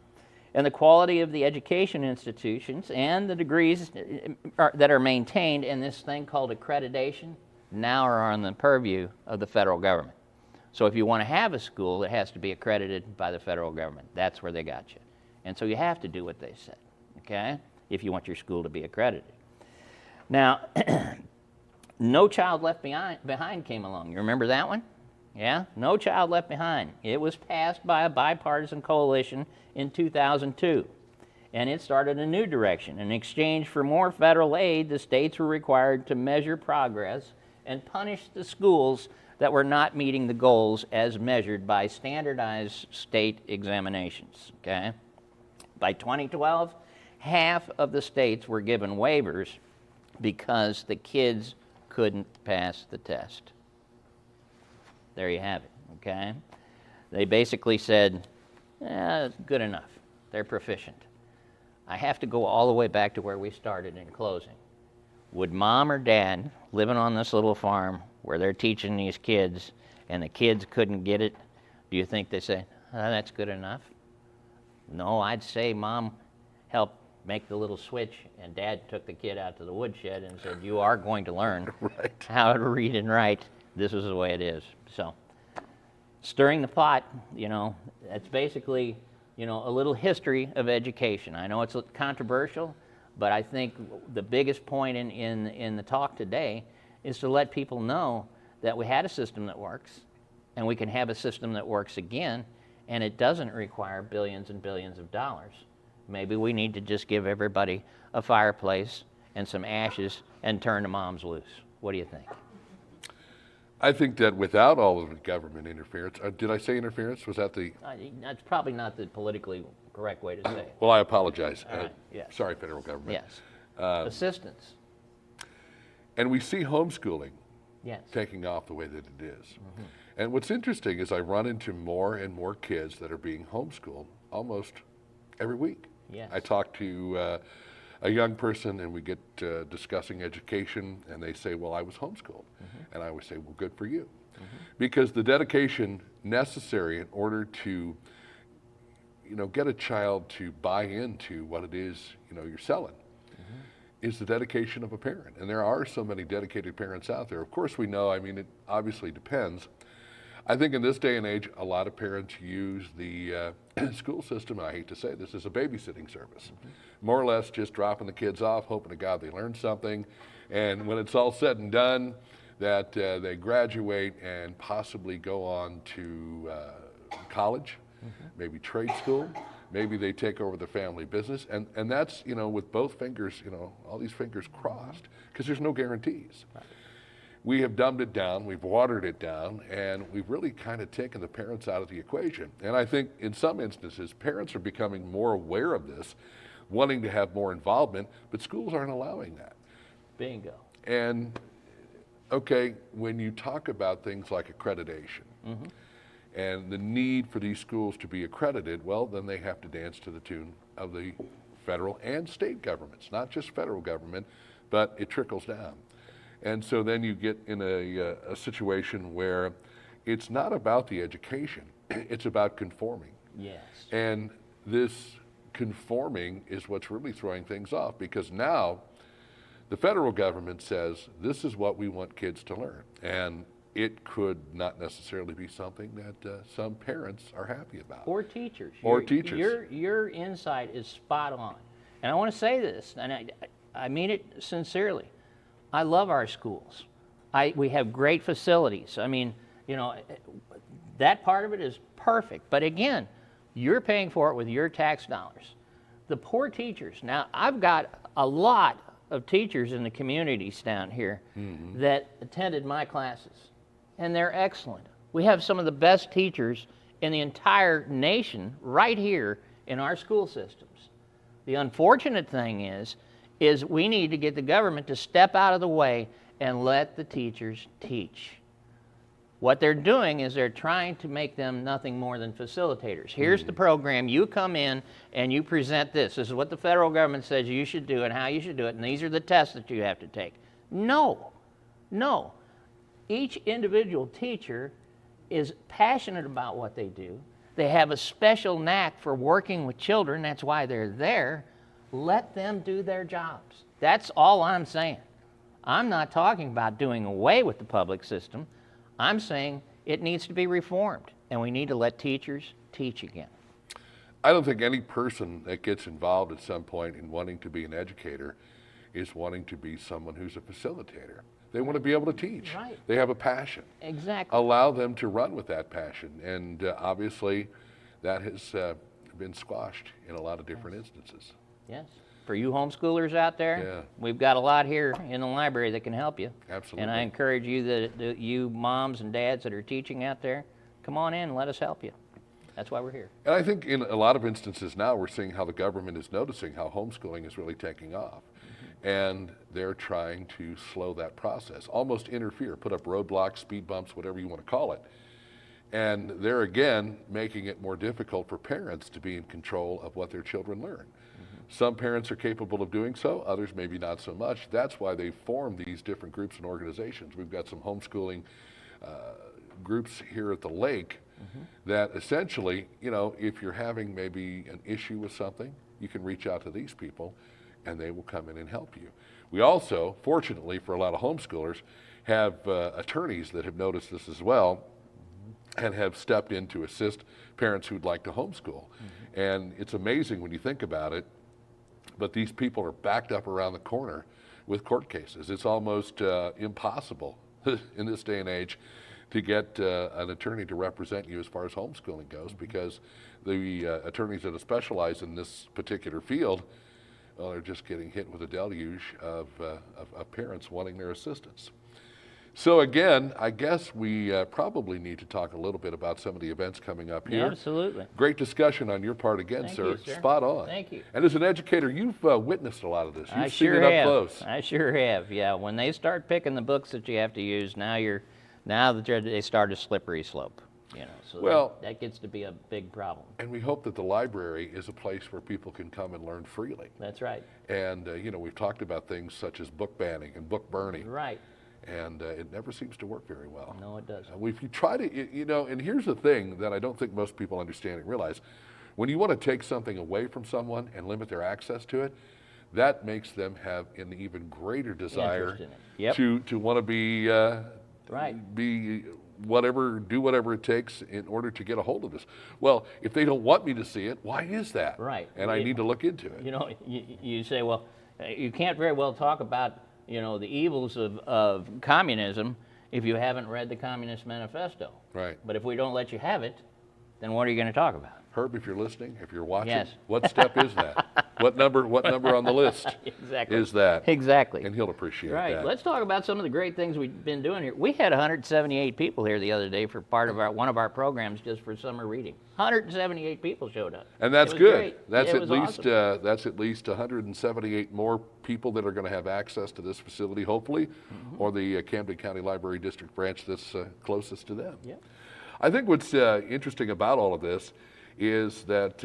And the quality of the education institutions and the degrees that are maintained in this thing called accreditation, now are on the purview of the federal government. So if you want to have a school, it has to be accredited by the federal government. That's where they got you. And so you have to do what they said, okay, if you want your school to be accredited. Now, No Child Left Behind came along. You remember that one? Yeah? No Child Left Behind. It was passed by a bipartisan coalition in 2002. And it started a new direction. In exchange for more federal aid, the states were required to measure progress and punish the schools that were not meeting the goals as measured by standardized state examinations, okay? By 2012, half of the states were given waivers because the kids couldn't pass the test. There you have it, okay? They basically said, good enough. They're proficient. I have to go all the way back to where we started in closing. Would mom or dad living on this little farm where they're teaching these kids and the kids couldn't get it, do you think they say, that's good enough? No, I'd say mom helped make the little switch and dad took the kid out to the woodshed and said, you are going to learn how to read and write. This is the way it is. So stirring the pot, that's basically, a little history of education. I know it's controversial, but I think the biggest point in the talk today is to let people know that we had a system that works, and we can have a system that works again, and it doesn't require billions and billions of dollars. Maybe we need to just give everybody a fireplace and some ashes and turn the moms loose. What do you think? I think that without all of the government interference, did I say interference? Was that the? That's probably not the politically correct way to say it. Well, I apologize. Yes. Sorry, federal government. Yes. Assistance. And we see homeschooling yes. taking off the way that it is. Mm-hmm. And what's interesting is I run into more and more kids that are being homeschooled almost every week. Yes. I talk to a young person and we get discussing education and they say, well, I was homeschooled. Mm-hmm. And I always say, well, good for you. Mm-hmm. Because the dedication necessary in order to, get a child to buy into what it is, you're selling mm-hmm. is the dedication of a parent. And there are so many dedicated parents out there. Of course we know, it obviously depends. I think in this day and age, a lot of parents use the school system, and I hate to say this, as a babysitting service. Mm-hmm. More or less just dropping the kids off, hoping to God they learn something. And when it's all said and done, that they graduate and possibly go on to college, mm-hmm. maybe trade school, maybe they take over the family business. And that's, with both fingers, all these fingers crossed, because there's no guarantees. Right. We have dumbed it down, we've watered it down, and we've really kind of taken the parents out of the equation. And I think in some instances, parents are becoming more aware of this, wanting to have more involvement, but schools aren't allowing that. Bingo. And, okay, when you talk about things like accreditation, mm-hmm. and the need for these schools to be accredited, well, then they have to dance to the tune of the federal and state governments, not just federal government, but it trickles down. And so then you get in a situation where it's not about the education, it's about conforming. Yes. And this conforming is what's really throwing things off, because now the federal government says this is what we want kids to learn. And it could not necessarily be something that some parents are happy about. Or teachers. Teachers. Your insight is spot on. And I want to say this, and I mean it sincerely. I love our schools. We have great facilities. That part of it is perfect. But again, you're paying for it with your tax dollars. The poor teachers. Now, I've got a lot of teachers in the communities down here mm-hmm. that attended my classes, and they're excellent. We have some of the best teachers in the entire nation right here in our school systems. The unfortunate thing is we need to get the government to step out of the way and let the teachers teach. What they're doing is they're trying to make them nothing more than facilitators. Here's the program. You come in and you present this. This is what the federal government says you should do and how you should do it, and these are the tests that you have to take. No. Each individual teacher is passionate about what they do. They have a special knack for working with children. That's why they're there. Let them do their jobs. That's all I'm saying. I'm not talking about doing away with the public system. I'm saying it needs to be reformed, and we need to let teachers teach again. I don't think any person that gets involved at some point in wanting to be an educator is wanting to be someone who's a facilitator. They want to be able to teach. Right. They have a passion. Exactly. Allow them to run with that passion. And obviously, that has been squashed in a lot of different instances. Yes. For you homeschoolers out there, we've got a lot here in the library that can help you. Absolutely. And I encourage you, that you moms and dads that are teaching out there, come on in and let us help you. That's why we're here. And I think in a lot of instances now, we're seeing how the government is noticing how homeschooling is really taking off. And they're trying to slow that process, almost interfere, put up roadblocks, speed bumps, whatever you want to call it. And they're again making it more difficult for parents to be in control of what their children learn. Some parents are capable of doing so, others maybe not so much. That's why they formed these different groups and organizations. We've got some homeschooling groups here at the lake that essentially, you know, if you're having maybe an issue with something, you can reach out to these people and they will come in and help you. We also, fortunately for a lot of homeschoolers, have attorneys that have noticed this as well and have stepped in to assist parents who'd like to homeschool. And it's amazing when you think about it, but these people are backed up around the corner with court cases. It's almost impossible in this day and age to get an attorney to represent you as far as homeschooling goes, because the attorneys that specialize in this particular field, well, they're just getting hit with a deluge of parents wanting their assistance. So again, I guess we probably need to talk a little bit about some of the events coming up here. Absolutely. Great discussion on your part again, Thank sir. you, sir. Spot on. Thank you. And as an educator, you've witnessed a lot of this. You've I seen sure it up have. close. I sure have. Yeah, when they start picking the books that you have to use, now that they start a slippery slope. You know, so Well, that gets to be a big problem. And we hope that the library is a place where people can come and learn freely. That's right. And you know, we've talked about things such as book banning and book burning. Right. And it never seems to work very well. No, it doesn't. If you try to, you know, and here's the thing that I don't think most people understand and realize. When you want to take something away from someone and limit their access to it, that makes them have an even greater desire Interest in it. Yep. to want to be, Right. do whatever it takes in order to get a hold of this. Well, if they don't want me to see it, why is that? Right. And I need to look into it. You know, you say, well, you can't very well talk about, you know, the evils of communism if you haven't read the Communist Manifesto. Right. But if we don't let you have it, then what are you going to talk about? Herb, if you're listening, if you're watching, Yes. what step is that? What number on the list Exactly. is that? Exactly. And he'll appreciate Right. that. Let's talk about some of the great things we've been doing here. We had 178 people here the other day for part of one of our programs just for summer reading. 178 people showed up. And that's It was good. great. That's It at was least awesome. that's at least 178 more people that are going to have access to this facility, hopefully, or the Camden County Library District branch that's closest to them. Yep. I think what's interesting about all of this is that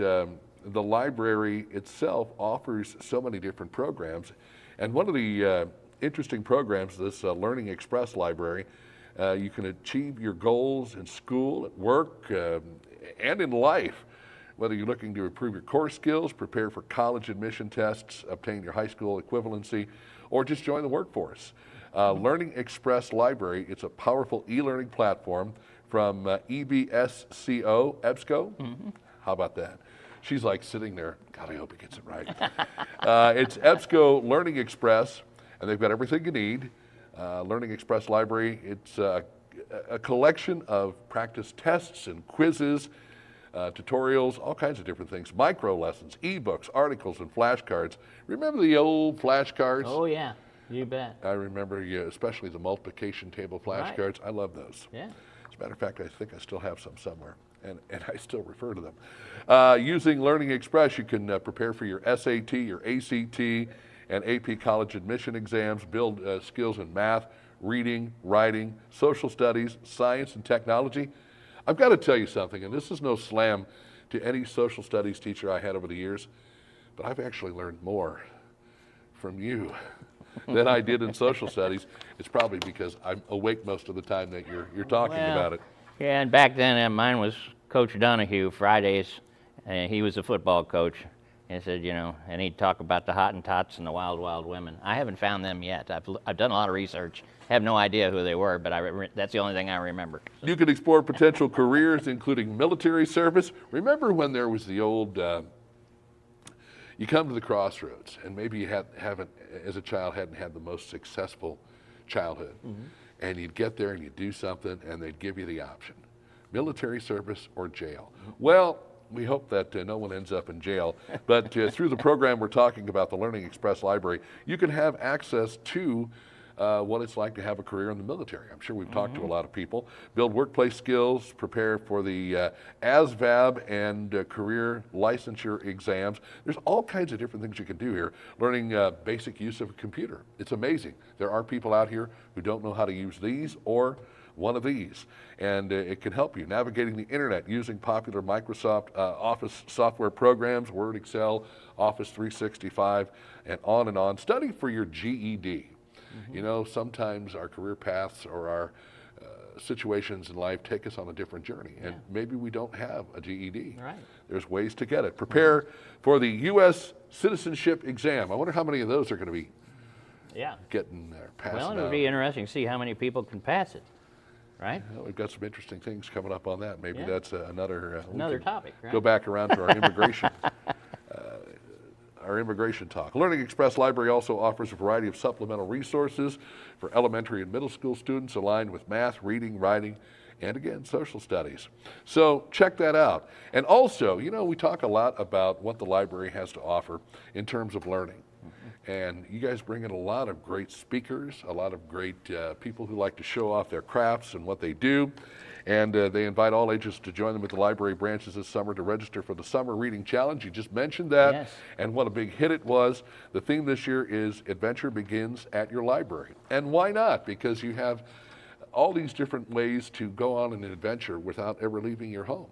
the library itself offers so many different programs, and one of the interesting programs, this Learning Express library, you can achieve your goals in school, at work, and in life. Whether you're looking to improve your core skills, prepare for college admission tests, obtain your high school equivalency, or just join the workforce. Learning Express Library, it's a powerful e-learning platform from EBSCO, EBSCO. How about that? She's like sitting there, God, I hope he gets it right. It's EBSCO Learning Express, and they've got everything you need. Learning Express Library, it's a collection of practice tests and quizzes, tutorials, all kinds of different things, micro lessons, ebooks, articles, and flashcards. Remember the old flashcards? Oh, yeah. You bet. I remember, especially the multiplication table flashcards. I love those. Yeah. As a matter of fact, I think I still have some somewhere, and I still refer to them. Using Learning Express, you can prepare for your SAT, your ACT, and AP college admission exams, build skills in math, reading, writing, social studies, science, and technology. I've got to tell you something, and this is no slam to any social studies teacher I had over the years, but I've actually learned more from you than I did in social studies. It's probably because I'm awake most of the time that you're talking about it. Yeah, and back then mine was Coach Donahue Fridays, and he was a football coach, He said, you know, and he'd talk about the Hottentots and the Wild Wild Women. I haven't found them yet. I've done a lot of research. I have no idea who they were, but that's the only thing I remember. So. You can explore potential careers, including military service. Remember when there was the old, you come to the crossroads, and maybe you haven't, as a child, hadn't had the most successful childhood. Mm-hmm. And you'd get there and you'd do something, and they'd give you the option, military service or jail. Mm-hmm. Well, we hope that no one ends up in jail, but through the program we're talking about, the Learning Express Library, you can have access to what it's like to have a career in the military. I'm sure we've talked to a lot of people. Build workplace skills, prepare for the ASVAB and career licensure exams. There's all kinds of different things you can do here. Learning basic use of a computer. It's amazing. There are people out here who don't know how to use these or one of these, and it can help you navigating the internet using popular Microsoft Office software programs, Word, Excel, Office 365, and on and on. Study for your GED. Mm-hmm. You know, sometimes our career paths or our situations in life take us on a different journey, and maybe we don't have a GED. Right. There's ways to get it. Prepare for the U.S. citizenship exam. I wonder how many of those are going to be getting passed. Well, it would be interesting to see how many people can pass it. Right. Well, we've got some interesting things coming up on that. Maybe that's another topic. Right? Go back around to our immigration, talk. Learning Express Library also offers a variety of supplemental resources for elementary and middle school students aligned with math, reading, writing, and again, social studies. So check that out. And also, you know, we talk a lot about what the library has to offer in terms of learning. And you guys bring in a lot of great speakers, a lot of great people who like to show off their crafts and what they do. And they invite all ages to join them at the library branches this summer to register for the Summer Reading Challenge. You just mentioned that. Yes. And what a big hit it was. The theme this year is Adventure Begins at Your Library. And why not? Because you have all these different ways to go on an adventure without ever leaving your home.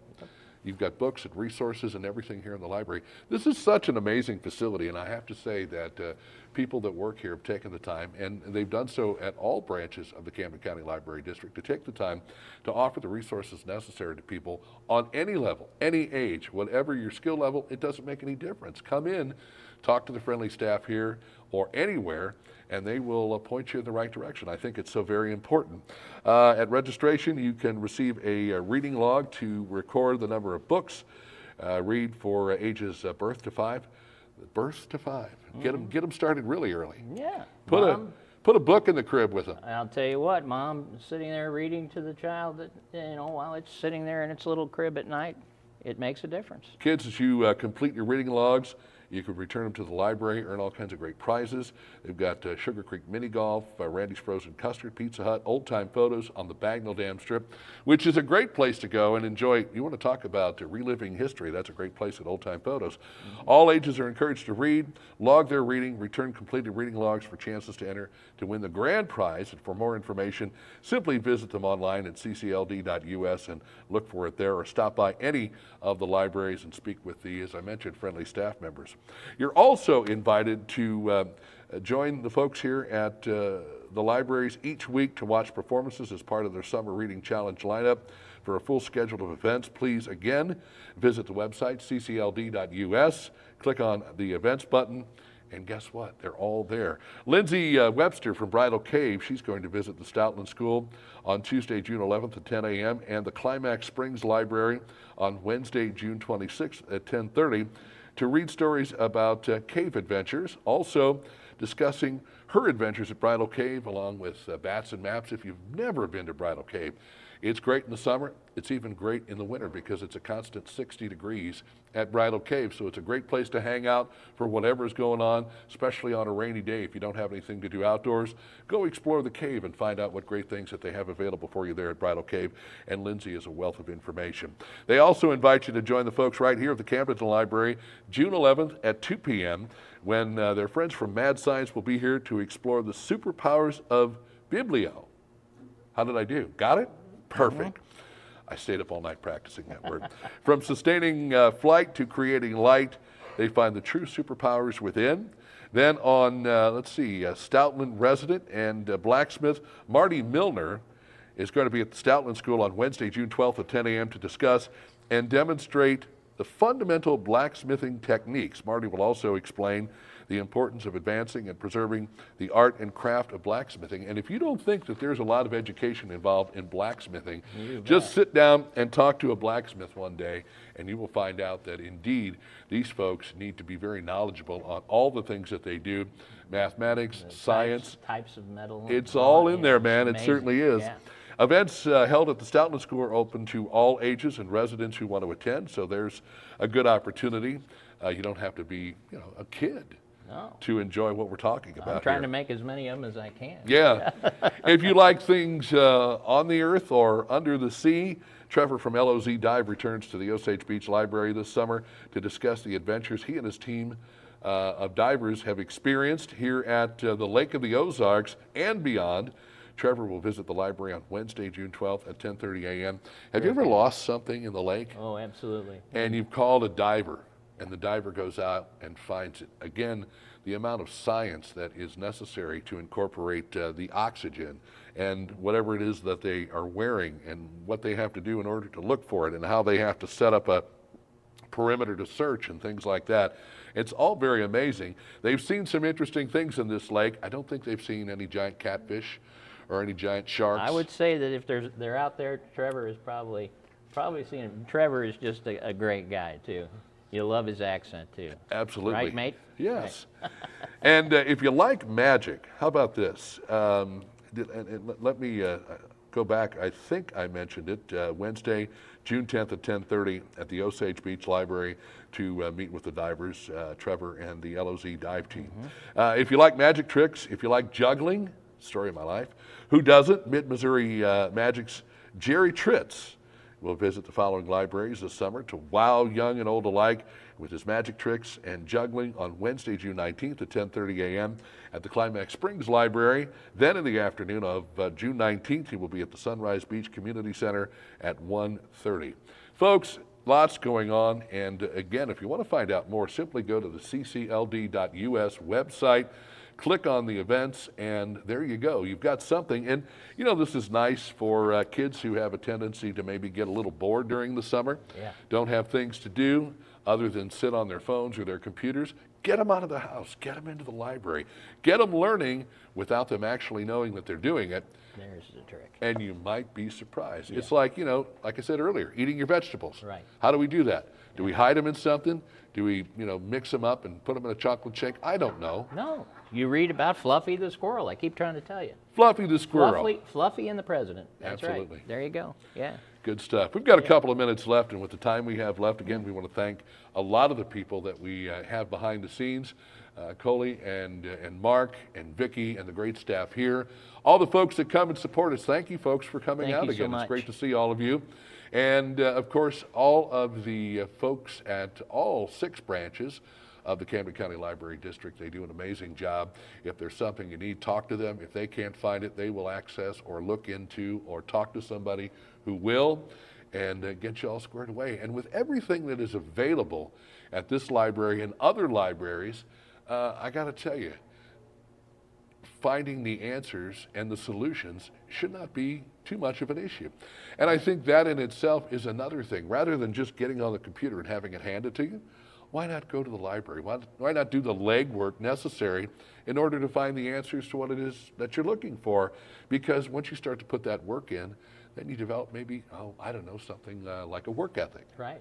You've got books and resources and everything here in the library. This is such an amazing facility, and I have to say that people that work here have taken the time, and they've done so at all branches of the Camden County Library District, to take the time to offer the resources necessary to people on any level, any age, whatever your skill level. It doesn't make any difference. Come in, talk to the friendly staff here or anywhere, and they will point you in the right direction. I think it's so very important. At registration, you can receive a reading log to record the number of books, read for ages birth to 5. Birth to 5. Get them started really early. Yeah. Put a book in the crib with them. I'll tell you what, Mom, sitting there reading to the child, that, you know, while it's sitting there in its little crib at night, it makes a difference. Kids, as you complete your reading logs, you can return them to the library, earn all kinds of great prizes. They've got Sugar Creek Mini Golf, Randy's Frozen Custard, Pizza Hut, old-time photos on the Bagnell Dam Strip, which is a great place to go and enjoy. You want to talk about reliving history, that's a great place at Old Time Photos. Mm-hmm. All ages are encouraged to read, log their reading, return completed reading logs for chances to enter to win the grand prize. And for more information, simply visit them online at ccld.us and look for it there, or stop by any of the libraries and speak with the, as I mentioned, friendly staff members. You're also invited to join the folks here at the libraries each week to watch performances as part of their Summer Reading Challenge lineup. For a full schedule of events, please again visit the website ccld.us, click on the events button, and guess what? They're all there. Lindsay Webster from Bridal Cave, she's going to visit the Stoutland School on Tuesday, June 11th at 10 a.m. and the Climax Springs Library on Wednesday, June 26th at 10:30 to read stories about cave adventures. Also discussing her adventures at Bridal Cave along with bats and maps. If you've never been to Bridal Cave, it's great in the summer. It's even great in the winter because it's a constant 60 degrees at Bridal Cave. So it's a great place to hang out for whatever's going on, especially on a rainy day. If you don't have anything to do outdoors, go explore the cave and find out what great things that they have available for you there at Bridal Cave. And Lindsay is a wealth of information. They also invite you to join the folks right here at the Camdenton Library, June 11th at 2 p.m. when their friends from Mad Science will be here to explore the superpowers of Biblio. How did I do? Got it? Perfect. I stayed up all night practicing that word. From sustaining flight to creating light, they find the true superpowers within. Then on, Stoutland resident and blacksmith Marty Milner is going to be at the Stoutland School on Wednesday, June 12th at 10 a.m. to discuss and demonstrate the fundamental blacksmithing techniques. Marty will also explain the importance of advancing and preserving the art and craft of blacksmithing. And if you don't think that there's a lot of education involved in blacksmithing, just sit down and talk to a blacksmith one day, and you will find out that indeed these folks need to be very knowledgeable on all the things that they do. Mathematics, science. Types of metal. It's all in there, man. It amazing. certainly is. Yeah. Events held at the Stoutland School are open to all ages and residents who want to attend, so there's a good opportunity. You don't have to be, a kid to enjoy what we're talking about. I'm trying here. to make as many of them as I can. Yeah. If you like things on the earth or under the sea, Trevor from LOZ Dive returns to the Osage Beach Library this summer to discuss the adventures he and his team of divers have experienced here at the Lake of the Ozarks and beyond. Trevor will visit the library on Wednesday, June 12th at 10:30 a.m. Have you ever lost something in the lake? Oh, absolutely. And you've called a diver, and the diver goes out and finds it. Again, the amount of science that is necessary to incorporate the oxygen and whatever it is that they are wearing and what they have to do in order to look for it and how they have to set up a perimeter to search and things like that. It's all very amazing. They've seen some interesting things in this lake. I don't think they've seen any giant catfish or any giant sharks. I would say that if they're out there, Trevor is probably seen him. Trevor is just a great guy too. You love his accent too. Absolutely. Right, mate? Yes. And if you like magic, how about this? Let me go back. I think I mentioned it. Wednesday, June 10th at 10:30 at the Osage Beach Library to meet with the divers, Trevor and the LOZ dive team. If you like magic tricks, if you like juggling, story of my life, who doesn't? Mid-Missouri Magic's Jerry Tritz will visit the following libraries this summer to wow young and old alike with his magic tricks and juggling on Wednesday, June 19th at 10:30 a.m. at the Climax Springs Library. Then in the afternoon of June 19th, he will be at the Sunrise Beach Community Center at 1:30. Folks, lots going on, and again, if you want to find out more, simply go to the ccld.us website. Click on the events, and there you go. You've got something. And, this is nice for kids who have a tendency to maybe get a little bored during the summer, don't have things to do other than sit on their phones or their computers. Get them out of the house. Get them into the library. Get them learning without them actually knowing that they're doing it. There's the trick. And you might be surprised. It's like, like I said earlier, eating your vegetables. Right. How do we do that? Do we hide them in something? Do we, mix them up and put them in a chocolate shake? I don't know. No. You read about Fluffy the squirrel. I keep trying to tell you. Fluffy the squirrel. Fluffy and the president. That's Absolutely. right. There you go. Yeah. Good stuff. We've got a couple of minutes left, and with the time we have left, again, we want to thank a lot of the people that we have behind the scenes, Coley and Mark and Vicki and the great staff here. All the folks that come and support us, thank you, folks, for coming out again. It's great to see all of you. And, of course, all of the folks at all 6 branches of the Camden County Library District. They do an amazing job. If there's something you need, talk to them. If they can't find it, they will access or look into or talk to somebody who will and get you all squared away. And with everything that is available at this library and other libraries, I got to tell you, finding the answers and the solutions should not be too much of an issue. And I think that in itself is another thing. Rather than just getting on the computer and having it handed to you, why not go to the library? Why not do the legwork necessary in order to find the answers to what it is that you're looking for? Because once you start to put that work in, then you develop maybe, something like a work ethic. Right.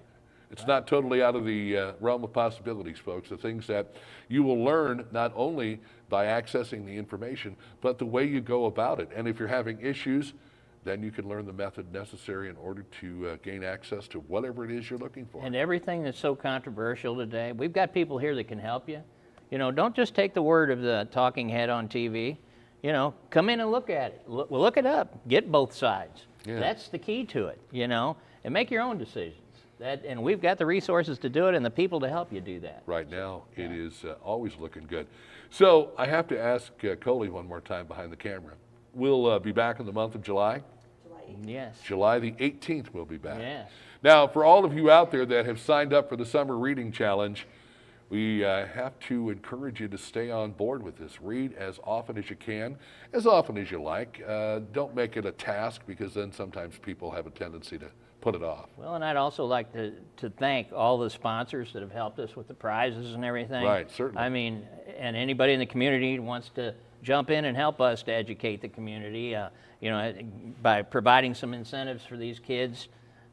It's not totally out of the realm of possibilities, folks. The things that you will learn not only by accessing the information, but the way you go about it. And if you're having issues, then you can learn the method necessary in order to gain access to whatever it is you're looking for. And everything that's so controversial today, we've got people here that can help you. Don't just take the word of the talking head on TV. Come in and look at it. Look it up. Get both sides. Yeah. That's the key to it, and make your own decisions. And we've got the resources to do it and the people to help you do that. Right now, it is always looking good. So I have to ask Coley one more time behind the camera. We'll be back in the month of July. Yes. July the 18th we'll be back. Yes. Now, for all of you out there that have signed up for the Summer Reading Challenge, we have to encourage you to stay on board with this. Read as often as you can, as often as you like. Don't make it a task, because then sometimes people have a tendency to put it off. Well, and I'd also like to thank all the sponsors that have helped us with the prizes and everything. Right, certainly. I mean, and anybody in the community who wants to jump in and help us to educate the community, by providing some incentives for these kids,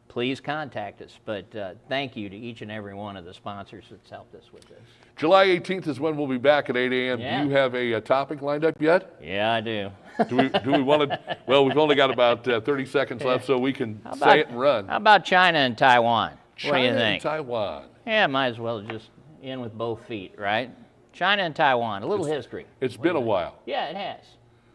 please contact us. But thank you to each and every one of the sponsors that's helped us with this. July 18th is when we'll be back at 8 a.m. Yeah. Do you have a topic lined up yet? Yeah, I do. Do we want to? Well, we've only got about 30 seconds left, so we can say it and run. How about China and Taiwan? What do you China think? and Taiwan. Yeah, might as well just in with both feet, right? China and Taiwan, a little history. It's been a while. Yeah, it has.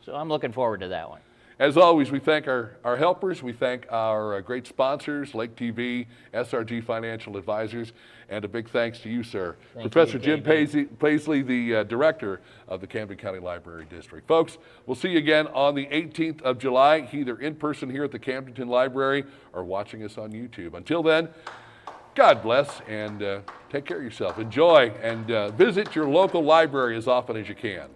So I'm looking forward to that one. As always, we thank our helpers. We thank our great sponsors, Lake TV, SRG Financial Advisors, and a big thanks to you, sir. Professor Jim Pasley, the director of the Camden County Library District. Folks, we'll see you again on the 18th of July, either in person here at the Camdenton Library or watching us on YouTube. Until then, God bless, and take care of yourself. Enjoy, and visit your local library as often as you can.